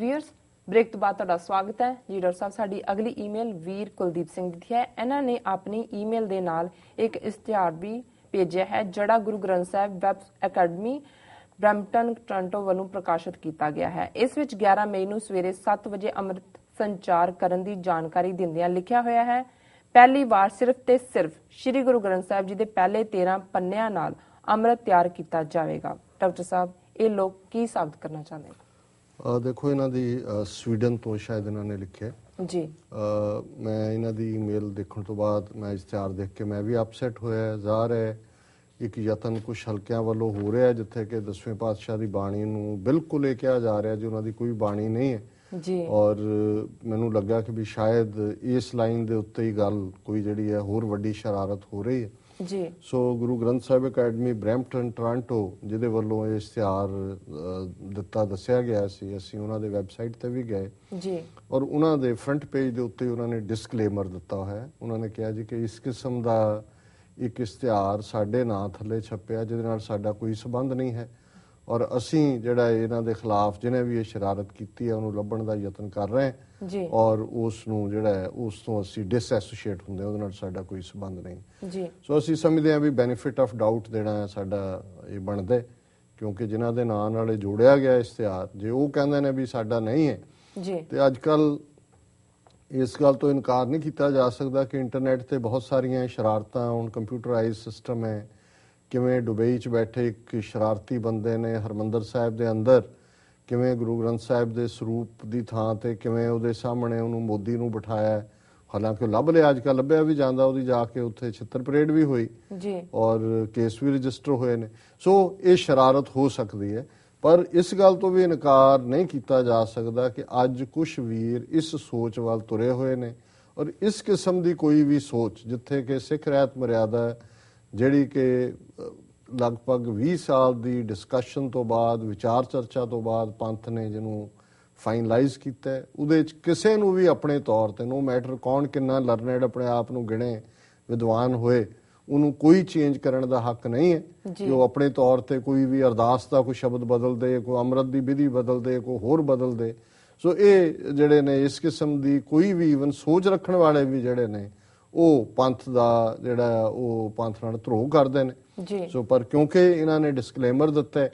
Viewers break तो बाद तुहाडा स्वागत है जी। डॉक्टर साहब साडी अगली ईमेल वीर कुलदीप सिंह दी है। इन्हां ने अपनी ईमेल दे नाल एक इश्तिहार भी भेजिया है जड़ा Guru Granth Sahib web academy Brampton Toronto वालों प्रकाशित किया गया है। इस विच 11 मई नूं सवेरे 7 बजे अमृत संचार करन दी जानकारी दिंदियां लिखिया होया है, पहली बार सिर्फ ते सिर्फ श्री गुरु ग्रंथ साहिब जी दे पहले 13 पन्नियां नाल अमृत तैयार किया जाएगा। डॉक्टर साहब ये लोग की साबित करना चाहते हैं? देखो इन्हों की स्वीडन तो शायद इन्होंने लिखे जी। मैं इन्हों की ईमेल देखने तो बाद मैं इश्तिहार देख के मैं भी अपसैट होया। ज़ाहिर है एक यतन कुछ हल्कियां वालों हो रहा है जिथे कि 10वें पातशाह की बाणी नूं बिल्कुल ये कहा जा रहा है जी उन्होंने कोई बाणी नहीं है जी। और मैनू लगा कि भी शायद इस लाइन के उत्ते ही गल कोई जी है होर वड्डी शरारत हो रही है जी। सो Guru Granth Sahib academy Brampton Toronto जिहदे वल्लों ये इश्तिहार दिता दस्या गया सी, असीं उन्हां दे वैबसाइट ते भी गए जी और उन्हां दे फ्रंट पेज दे उत्ते उन्होंने डिस्कलेमर दिता है। उन्होंने कहा जी कि इस किस्म का एक इश्तिहार साडे नां थल्ले छपिया जिहदे नाल साडा कोई संबंध नहीं है और असीं जिहड़ा इन्हां दे खिलाफ जिन्हें भी ये शरारत की है उन्होंने लभण का यतन कर रहे हैं जी। और उसनूं जिहड़ा है उस तो असीं डिसएसोसीएट हुंदे उहदे नाल साडा कोई संबंध नहीं जी। सो असीं समझदे हां भी बेनीफिट ऑफ डाउट देना है साडा ये बनदा है क्योंकि जिन्हां दे नां नाल जोड़िया गया इश्तिहार जे वो कहंदे ने भी साडा नहीं है जी ते अजकल इस गल तो इनकार नहीं किया जा सकता कि इंटरनेट ते बहुत सारियां शरारतां हुण कंप्यूटराइज सिस्टम है किवें दुबई च बैठे एक शरारती बंदे ने हरमंदर साहिब दे अंदर किवें गुरु ग्रंथ साहिब दे स्वरूप दी थां ते किवें उहदे सामने उहनूं मोदी नूं बिठाया हालांकि लभ लिया अजकल लभ्या भी जांदा उहदी जाके उत्थे छित्तर परेड भी हुई जी और केस भी रजिस्टर होए ने सो ये शरारत हो सकती है पर इस गल तो भी इनकार नहीं किया जा सकता कि अज कुछ वीर इस सोच वाल तुरे हुए ने और इस किस्म की कोई भी सोच जिथे कि सिख रहत मर्यादा जिहड़ी कि लगभग 20 साल की डिस्कशन तो बाद विचार चर्चा तो बाद पंथ ने जिन्हों फाइनलाइज किया उहदे किसी नूं भी अपने तौर पर नो मैटर कौन किन्ना लर्नड अपने आप नूं गिणे विद्वान होए उन्होंने कोई चेंज करने का हक नहीं है कि वो अपने तौर पर कोई भी अरदास का कोई शब्द बदल दे कोई अमृत की विधि बदल दे कोई होर बदल दे सो ये जड़े ने इस किस्म की कोई भी ईवन सोच रखने वाले भी जड़े ने वो पंथ का जड़ा वो पंथ नाल धरोह करते हैं सो पर क्योंकि इन्होंने डिस्कलेमर दिता है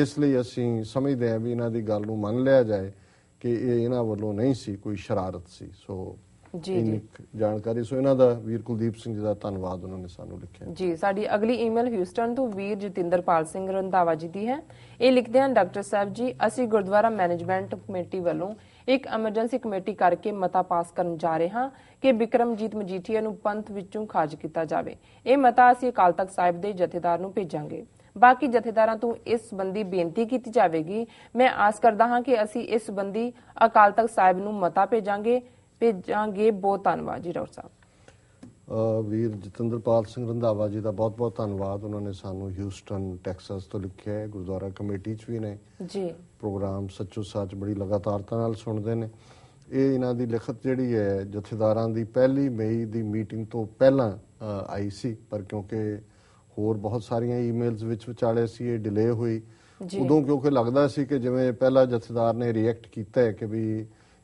इसलिए असीं समझते हैं भी इन्हों की गल नूं मन लिया जाए कि ये इन्हों वालों नहीं सी कोई शरारत सी सो जी जी जानकारी सो इन्हां दा वीर कुलदीप सिंह जी का धन्नवाद उन्होंने सानू लिखिया जी। साडी अगली ईमेल ह्यूस्टन तो वीर जतिंदरपाल सिंह रंधावा जी दी है। ये लिखते हैं डॉक्टर साहब जी असी गुरुद्वारा मैनेजमेंट कमेटी वालों एक एमरजेंसी कमेटी करके मता पास करन जा रहे हाँ कि बिक्रमजीत मजीठिया नूं पंथ विचों खारिज किया जाए। ये मता असी अकाल तख्त साहिब दे जथेदार नूं भेजांगे। बाकी जथेदारां तो इस संबंधी बेनती की जाएगी। मैं आस करदा हाँ कि असी इस संबंधी अकाल तख्त साहिब नूं मता भेजांगे बहुत धन्यवाद जी। डॉक्टर साहब वीर जतिंदरपाल सिंह रंधावा जी का बहुत बहुत धन्यवाद उन्होंने सानू ह्यूस्टन टैक्सस तो लिखे है गुरुद्वारा कमेटी च भी ने जी प्रोग्राम सच्चो सच बड़ी लगातारता नाल सुनते हैं ये इन्हां दी लिखत जिहड़ी है जथेदारां दी 1 मई की मीटिंग तो पहला आई सी पर क्योंकि होर बहुत सारिया ईमेल्स विचाले सी ये डिले हुई उदों क्योंकि लगता सी कि जिवें पहला जथेदार ने रिएक्ट किया है कि भी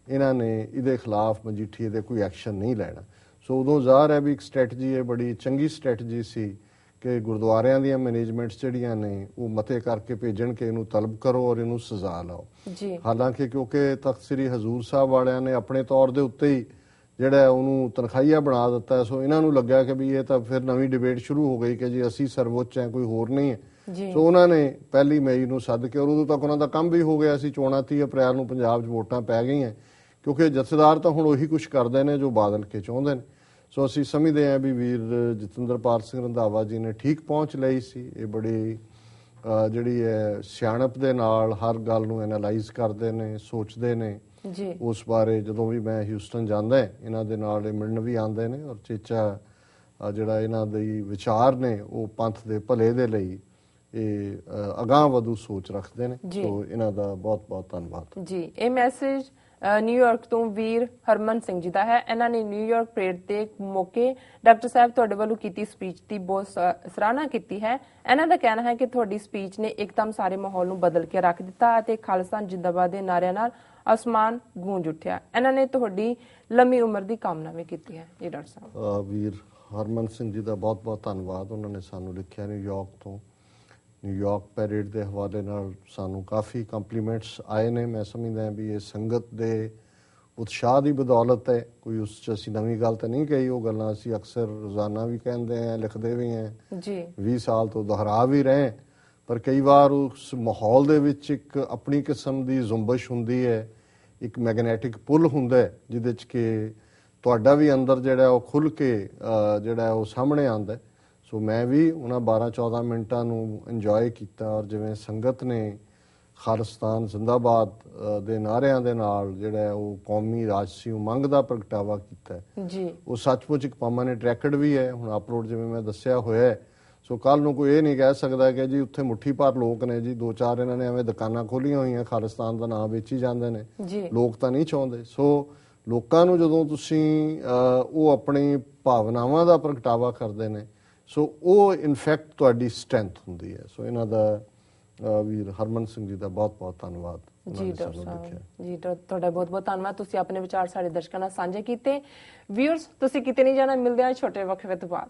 इन्हां ने इहदे खिलाफ मजीठीए दे कोई एक्शन नहीं लैना सो उदों ज़ाहिर है भी एक स्ट्रैटजी है बड़ी चंगी स्ट्रैटजी सी कि गुरुद्वारियां दी मैनेजमेंट्स जिहड़ियां ने वो मते करके भेजण कि इनू तलब करो और इनू सजा लाओ हालांकि क्योंकि तख्त श्री हजूर साहब वालियां ने अपने तौर के उत्ते ही जिहड़ा उन्होंने तनखाहिया बना दिता है सो इन्हों लग्या कि भी ये तो फिर नवी डिबेट शुरू हो गई कि जी असी सर्वोच्च हैं कोई होर नहीं है सो उन्होंने 1 मई नूं सद के और उदों तक उन्हों का काम भी हो गया सी चोणां 30 अप्रैल नूं पंजाब 'च वोटां पै गईयां क्योंकि जथेदार तो हुण उही कुछ करते हैं जो बादल के चाहुंदे ने सो असीं समझते हैं भी वीर जतिंदरपाल सिंह रंधावा जी ने ठीक पहुँच लई सी ये बड़ी जिहड़ी है सियाणप दे नाल हर गल नूं एनालाइज करते हैं सोचते हैं उस बारे जदों भी मैं ह्यूस्टन जांदा इन्हां दे नाल मिलण भी आंदे ने और चेचा जिहड़ा इन्हां दी विचार ने वो पंथ दे भले दे लई अगांह वधू सोच रखते हैं सो इन्हां दा बहुत बहुत धन्नवाद जी। ये मैसेज ਨਿਊਯਾਰਕ ਤੋਂ ਵੀਰ ਹਰਮਨ ਸਿੰਘ ਜੀ ਦਾ ਹੈ। ਇਹਨਾਂ ਨੇ ਨਿਊਯਾਰਕ ਪਰੇਡ ਦੇ ਮੌਕੇ ਡਾਕਟਰ ਸਾਹਿਬ ਤੁਹਾਡੇ ਵੱਲੋਂ ਕੀਤੀ ਸਪੀਚ ਦੀ ਬਹੁਤ ਸਰਾਹਨਾ ਕੀਤੀ ਹੈ। ਇਹਨਾਂ ਦਾ ਕਹਿਣਾ ਹੈ ਕਿ ਤੁਹਾਡੀ ਸਪੀਚ ਨੇ ਇੱਕਦਮ ਸਾਰੇ ਮਾਹੌਲ ਨੂੰ ਬਦਲ ਕੇ ਰੱਖ ਦਿੱਤਾ ਅਤੇ ਖਾਲਿਸਤਾਨ ਜਿੰਦਾਬਾਦ ਦੇ ਨਾਰਿਆਂ ਨਾਲ ਅਸਮਾਨ ਗੂੰਜ ਉੱਠਿਆ। ਇਹਨਾਂ ਨੇ ਤੁਹਾਡੀ ਲੰਮੀ ਉਮਰ ਦੀ ਕਾਮਨਾ ਵੀ ਕੀਤੀ ਹੈ। ਜੀ ਡਾਕਟਰ ਸਾਹਿਬ। ਵੀਰ ਹਰਮਨ ਸਿੰਘ ਜੀ ਦਾ ਬਹੁਤ ਬਹੁਤ ਧੰਨਵਾਦ। ਉਹਨਾਂ ਨੇ ਸਾਨੂੰ ਲਿਖਿਆ ਨਿਊਯਾਰਕ ਤੋਂ। ਨਿਊਯਾਰਕ ਪੈਰੇਡ ਦੇ ਹਵਾਲੇ ਨਾਲ ਸਾਨੂੰ ਕਾਫੀ ਕੰਪਲੀਮੈਂਟਸ ਆਏ ਨੇ। ਮੈਂ ਸਮਝਦਾ ਵੀ ਇਹ ਸੰਗਤ ਦੇ ਉਤਸ਼ਾਹ ਦੀ ਬਦੌਲਤ ਹੈ। ਕੋਈ ਉਸ 'ਚ ਅਸੀਂ ਨਵੀਂ ਗੱਲ ਤਾਂ ਨਹੀਂ ਕਹੀ। ਉਹ ਗੱਲਾਂ ਅਸੀਂ ਅਕਸਰ ਰੋਜ਼ਾਨਾ ਵੀ ਕਹਿੰਦੇ ਹਾਂ, ਲਿਖਦੇ ਵੀ ਹਾਂ ਜੀ, 20 ਸਾਲ ਤੋਂ ਦੁਹਰਾ ਵੀ ਰਹੇ। ਪਰ ਕਈ ਵਾਰ ਉਸ ਮਾਹੌਲ ਦੇ ਵਿੱਚ ਇੱਕ ਆਪਣੀ ਕਿਸਮ ਦੀ ਜ਼ੁੰਬਸ਼ ਹੁੰਦੀ ਹੈ, ਇੱਕ ਮੈਗਨੈਟਿਕ ਪੁੱਲ ਹੁੰਦਾ ਹੈ ਜਿਹਦੇ 'ਚ ਕਿ ਤੁਹਾਡਾ ਵੀ ਅੰਦਰ ਜਿਹੜਾ ਉਹ ਖੁੱਲ੍ਹ ਕੇ ਜਿਹੜਾ ਉਹ ਸਾਹਮਣੇ ਆਉਂਦਾ। ਸੋ ਮੈਂ ਵੀ ਉਹਨਾਂ 12-14 ਮਿੰਟਾਂ ਨੂੰ ਇੰਜੋਏ ਕੀਤਾ ਔਰ ਜਿਵੇਂ ਸੰਗਤ ਨੇ ਖਾਲਿਸਤਾਨ ਜ਼ਿੰਦਾਬਾਦ ਦੇ ਨਾਅਰਿਆਂ ਦੇ ਨਾਲ ਜਿਹੜਾ ਉਹ ਕੌਮੀ ਰਾਜਸੀ ਉਮੰਗ ਦਾ ਪ੍ਰਗਟਾਵਾ ਕੀਤਾ ਜੀ, ਉਹ ਸੱਚਮੁੱਚ ਇੱਕ ਪਰਮਾਨੈਂਟ ਰੈਕਡ ਵੀ ਹੈ। ਹੁਣ ਅਪਲੋਡ ਜਿਵੇਂ ਮੈਂ ਦੱਸਿਆ ਹੋਇਆ ਹੈ। ਸੋ ਕੱਲ ਨੂੰ ਕੋਈ ਇਹ ਨਹੀਂ ਕਹਿ ਸਕਦਾ ਕਿ ਜੀ ਉੱਥੇ ਮੁੱਠੀ ਭਰ ਲੋਕ ਨੇ ਜੀ, 2-4 ਇਹਨਾਂ ਨੇ ਐਵੇਂ ਦੁਕਾਨਾਂ ਖੋਲੀਆਂ ਹੋਈਆਂ ਖਾਲਿਸਤਾਨ ਦਾ ਨਾਮ ਵੇਚੀ ਜਾਂਦੇ ਨੇ। ਲੋਕ ਤਾਂ ਨਹੀਂ ਚਾਹੁੰਦੇ। ਸੋ ਲੋਕਾਂ ਨੂੰ ਜਦੋਂ ਤੁਸੀਂ ਉਹ ਆਪਣੀ ਭਾਵਨਾਵਾਂ ਦਾ ਪ੍ਰਗਟਾਵਾ ਕਰਦੇ ਨੇ, ਸੋ ਉਹ ਇਨਫੈਕਟ ਤੁਹਾਡੀ ਸਟਰੈਂਥ ਹੁੰਦੀ ਹੈ। ਸੋ ਇਹਨਾਂ ਦਾ ਵੀਰ ਹਰਮਨ ਸਿੰਘ ਜੀ ਦਾ ਬਹੁਤ ਬਹੁਤ ਧੰਨਵਾਦ। ਜੀ ਡਾਕਟਰ ਸਾਹਿਬ। ਜੀ ਤੁਹਾਡਾ ਬਹੁਤ ਬਹੁਤ ਧੰਨਵਾਦ। ਤੁਸੀਂ ਆਪਣੇ ਵਿਚਾਰ ਸਾਡੇ ਦਰਸ਼ਕਾਂ ਨਾਲ ਸਾਂਝੇ ਕੀਤੇ। ਵਿਊਅਰਸ, ਤੁਸੀਂ ਕਿਤੇ ਨਹੀਂ ਜਾਣਾ, ਮਿਲਦੇ ਹਾਂ ਛੋਟੇ ਵਕਫੇ ਤੋਂ ਬਾਅਦ।